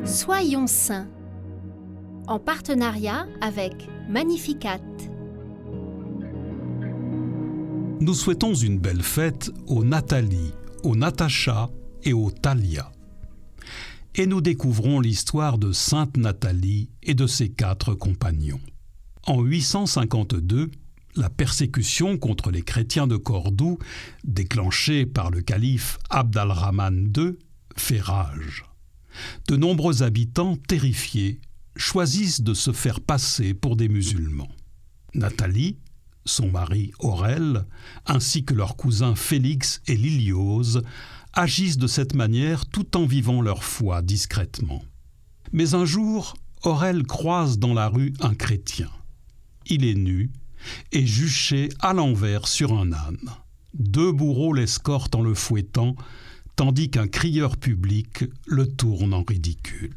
Soyons saints, en partenariat avec Magnificat. Nous souhaitons une belle fête aux Nathalie, aux Natacha et aux Thalia. Et nous découvrons l'histoire de Sainte Nathalie et de ses 4 compagnons. En 852, la persécution contre les chrétiens de Cordoue, déclenchée par le calife Abd al-Rahman II, fait rage. De nombreux habitants, terrifiés, choisissent de se faire passer pour des musulmans. Nathalie, son mari Aurèle, ainsi que leurs cousins Félix et Liliose, agissent de cette manière tout en vivant leur foi discrètement. Mais un jour, Aurèle croise dans la rue un chrétien. Il est nu et juché à l'envers sur un âne. 2 bourreaux l'escortent en le fouettant, tandis qu'un crieur public le tourne en ridicule.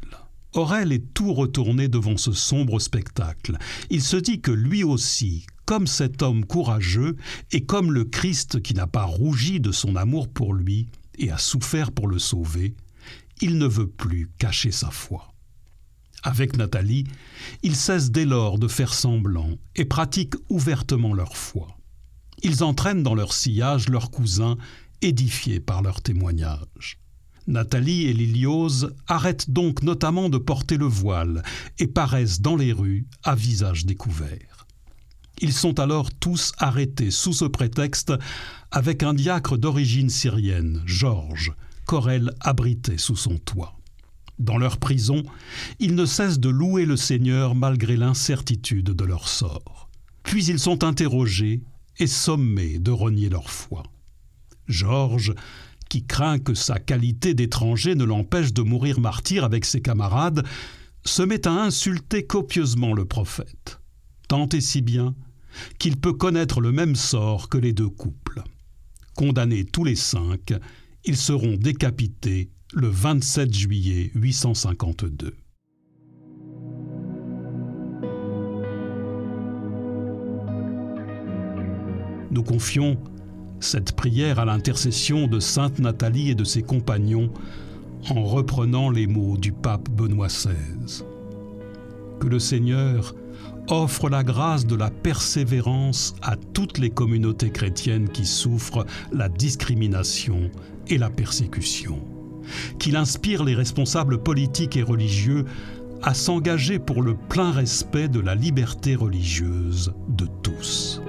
Aurèle est tout retourné devant ce sombre spectacle. Il se dit que lui aussi, comme cet homme courageux et comme le Christ qui n'a pas rougi de son amour pour lui et a souffert pour le sauver, il ne veut plus cacher sa foi. Avec Nathalie, ils cessent dès lors de faire semblant et pratiquent ouvertement leur foi. Ils entraînent dans leur sillage leurs cousins, édifiés par leur témoignage. Nathalie et Liliose arrêtent donc notamment de porter le voile et paraissent dans les rues à visage découvert. Ils sont alors tous arrêtés sous ce prétexte avec un diacre d'origine syrienne, Georges, qu'Aurèle abritait sous son toit. Dans leur prison, ils ne cessent de louer le Seigneur malgré l'incertitude de leur sort. Puis ils sont interrogés et sommés de renier leur foi. Georges, qui craint que sa qualité d'étranger ne l'empêche de mourir martyr avec ses camarades, se met à insulter copieusement le prophète, tant et si bien qu'il peut connaître le même sort que les 2 couples. Condamnés tous les 5, ils seront décapités le 27 juillet 852. Nous confions cette prière à l'intercession de Sainte Nathalie et de ses compagnons en reprenant les mots du pape Benoît XVI. Que le Seigneur offre la grâce de la persévérance à toutes les communautés chrétiennes qui souffrent la discrimination et la persécution. Qu'il inspire les responsables politiques et religieux à s'engager pour le plein respect de la liberté religieuse de tous.